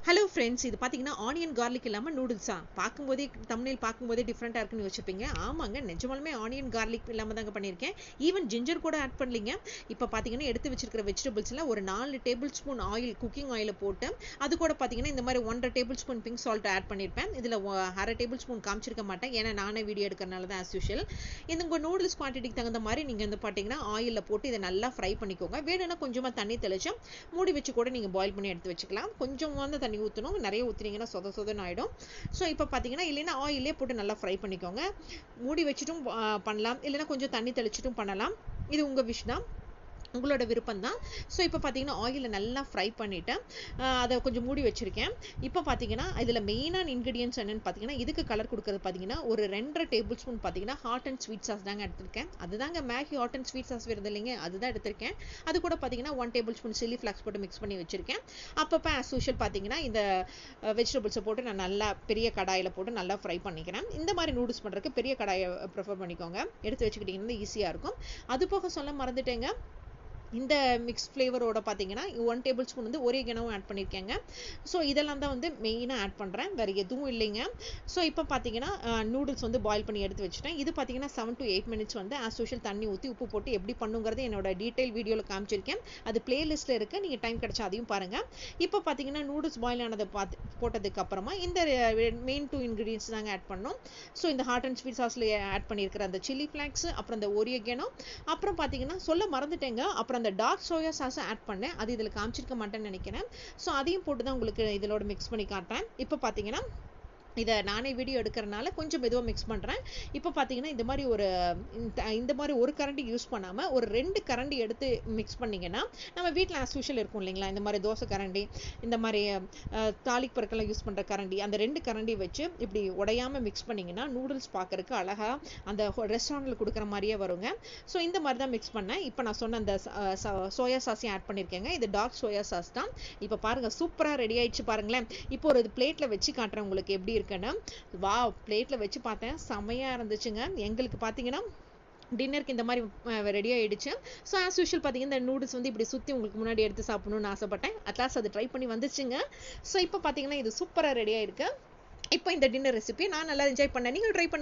Hello friends, இது பார்த்தீங்கன்னா onion garlic இல்லாமல் நூடுல்ஸா பார்க்கும்போதே தம்ப்நெயில் பார்க்கும்போதே டிஃப்ரெண்ட்டாக இருக்குன்னு யோசிப்பீங்க. ஆமாங்க, நிஜமாலுமே ஆனியன் கார்லிக் இல்லாமல் தாங்க பண்ணியிருக்கேன். ஈவன் ஜிஞ்சர் கூட ஆட் பண்ணலிங்க. இப்போ பார்த்தீங்கன்னா எடுத்து வச்சிருக்கிற வெஜிடபிள்ஸில் ஒரு 4 டேபிள் ஸ்பூன் ஆயில், குக்கிங் ஆயிலை போட்டு அது கூட பார்த்தீங்கன்னா இந்த மாதிரி 1.5 tablespoon pink salt add பண்ணியிருப்பேன். இதில் 1/2 டேபிள் ஸ்பூன் காமிச்சிருக்க மாட்டேன், ஏன்னா நானே வீடியோ எடுக்கிறனால தான் ஆஸ் யூஷுவல். இந்த உங்கள் நூடுல்ஸ் குவான்டிட்டிக்கு தகுந்த மாதிரி நீங்கள் வந்து பார்த்தீங்கன்னா ஆயிலில் போட்டு இதை நல்லா ஃப்ரை பண்ணிக்கோங்க. வேணும்னா கொஞ்சமாக தண்ணி தெளிச்சு மூடி வச்சு கூட நீங்கள் பாயில் பண்ணி எடுத்து வச்சுக்கலாம். கொஞ்சம் வந்து தண்ணி ஊற்றணும், நிறைய ஊற்றினீங்கன்னா சொத சொதன்னு ஆகிடும். ஸோ இப்போ பார்த்தீங்கன்னா இல்லைன்னா ஆயிலே போட்டு நல்லா ஃப்ரை பண்ணிக்கோங்க. மூடி வச்சுட்டும் பண்ணலாம், இல்லைன்னா கொஞ்சம் தண்ணி தெளிச்சிட்டும் பண்ணலாம். இது உங்கள் விஷ் தான், உங்களோட விருப்பம் தான். ஸோ இப்போ பார்த்தீங்கன்னா ஆயிலை நல்லா ஃப்ரை பண்ணிவிட்டேன், அதை கொஞ்சம் மூடி வச்சுருக்கேன். இப்போ பார்த்தீங்கன்னா இதில் மெயினான இன்க்ரீடியன்ஸ் என்னென்னு பார்த்தீங்கன்னா, இதுக்கு கலர் கொடுக்குறது பார்த்தீங்கன்னா ஒரு 2.5 டேபிள் ஸ்பூன் பார்த்தீங்கன்னா ஹாட் அண்ட் ஸ்வீட் சாஸ் தாங்க எடுத்திருக்கேன். அதுதாங்க Maggi hot and sweet sauce வருது இல்லைங்க, அதுதான் எடுத்திருக்கேன். அது கூட பார்த்தீங்கன்னா 1 டேபிள் ஸ்பூன் சில்லி ஃப்ளாக்ஸ் போட்டு மிக்ஸ் பண்ணி வச்சுருக்கேன். அப்பப்போ ஆஸ் யூஷுவல் பார்த்தீங்கன்னா இந்த வெஜிடபிள்ஸை போட்டு நான் நல்லா பெரிய கடாயில் போட்டு நல்லா ஃப்ரை பண்ணிக்கிறேன். இந்த மாதிரி நூடுல்ஸ் பண்ணுறதுக்கு பெரிய கடாயை ப்ரிஃபர் பண்ணிக்கோங்க, எடுத்து வச்சுக்கிட்டிங்கன்னா ஈஸியாக இருக்கும். அது போக சொல்ல மறந்துட்டேங்க, இந்த மிக்ஸ் ஃப்ளேவரோட பார்த்தீங்கன்னா 1 டேபிள் ஸ்பூன் வந்து ஒரேகனவும் ஆட் பண்ணியிருக்கேங்க. ஸோ இதெல்லாம் தான் வந்து மெயினாக ஆட் பண்ணுறேன், வேறு எதுவும் இல்லைங்க. ஸோ இப்போ பார்த்தீங்கன்னா நூடுல்ஸ் வந்து பாயில் பண்ணி எடுத்து வச்சுட்டேன். இது பார்த்தீங்கன்னா 7 to 8 மினிட்ஸ் வந்து ஆஸ் யூஷுவல் தண்ணி ஊற்றி உப்பு போட்டு எப்படி பண்ணுங்கிறது என்னோட டீட்டெயில் வீடியோவில் காமிச்சிருக்கேன். அது பிளேலிஸ்ட்டில் இருக்குது, நீங்கள் டைம் கிடச்சா அதையும் பாருங்கள். இப்போ பார்த்தீங்கன்னா நூடுல்ஸ் பாயில் ஆனதை போட்டதுக்கு அப்புறமா இந்த மெயின் 2 இன்க்ரீடியன்ஸ் தாங்க ஆட் பண்ணோம். ஸோ இந்த ஹாட் அண்ட் ஸ்வீட் சாஸில் ஆட் பண்ணியிருக்கிற அந்த சில்லி ஃப்ளாக்ஸ், அப்புறம் அந்த ஒரியகனோ, அப்புறம் பார்த்தீங்கன்னா சொல்ல மறந்துட்டேங்க, அப்புறம் அந்த டார்க் சோயா சாஸை ஆட் பண்ணேன். அது இதில் காமிச்சிருக்க மாட்டேன்னு நினைக்கிறேன். ஸோ அதையும் போட்டு தான் உங்களுக்கு இதோட மிக்ஸ் பண்ணி காட்டுறேன். இப்போ பார்த்தீங்கன்னா இதை நானே வீடியோ எடுக்கிறனால கொஞ்சம் மெதுவாக மிக்ஸ் பண்ணுறேன். இப்போ பார்த்தீங்கன்னா இந்த மாதிரி ஒரு கரண்டி யூஸ் பண்ணாமல் ஒரு 2 கரண்டி எடுத்து மிக்ஸ் பண்ணிங்கன்னா, நம்ம வீட்டில் ஆஸ் யூஷுவல் இருக்கும் இல்லைங்களா, இந்த மாதிரி தோசை கரண்டி, இந்த மாதிரி தாளிக்கு பறக்கெல்லாம் யூஸ் பண்ணுற கரண்டி, அந்த 2 கரண்டி வச்சு இப்படி உடையாமல் மிக்ஸ் பண்ணிங்கன்னா நூடுல்ஸ் பார்க்குறக்கு அழகாக அந்த ரெஸ்டாரண்ட்டில் கொடுக்குற மாதிரியே வருங்க. ஸோ இந்த மாதிரி தான் மிக்ஸ் பண்ணேன். இப்போ நான் சொன்ன அந்த சோயா சாஸையும் ஆட் பண்ணியிருக்கேங்க. இது டார்க் சோயா சாஸ் தான். இப்போ பாருங்கள், சூப்பராக ரெடி ஆயிடுச்சு பாருங்களேன். இப்போ ஒரு பிளேட்டில் வச்சு காட்டுறேன் உங்களுக்கு எப்படி இருக்கு. வா, பிளேட்ல வச்சு பார்த்தேன், செமையா இருந்துச்சுங்க. எங்களுக்கு பார்த்தீங்கன்னா டின்னருக்கு இந்த மாதிரி ரெடி ஆயிடுச்சு. ஸோ ஆஸ் யூஷுவல் பார்த்தீங்கன்னா இந்த நூடுல்ஸ் வந்து இப்படி சுற்றி உங்களுக்கு முன்னாடி எடுத்து சாப்பிடணும்னு ஆசைப்பட்டேன். அட்லாஸ்ட் அது ட்ரை பண்ணி வந்துச்சுங்க. ஸோ இப்போ பார்த்தீங்கன்னா இது சூப்பராக ரெடி ஆயிருக்கு. இப்போ இந்த டின்னர் ரெசிபி நான் நல்லா என்ஜாய் பண்ணேன், நீங்கள் ட்ரை பண்ணுங்க.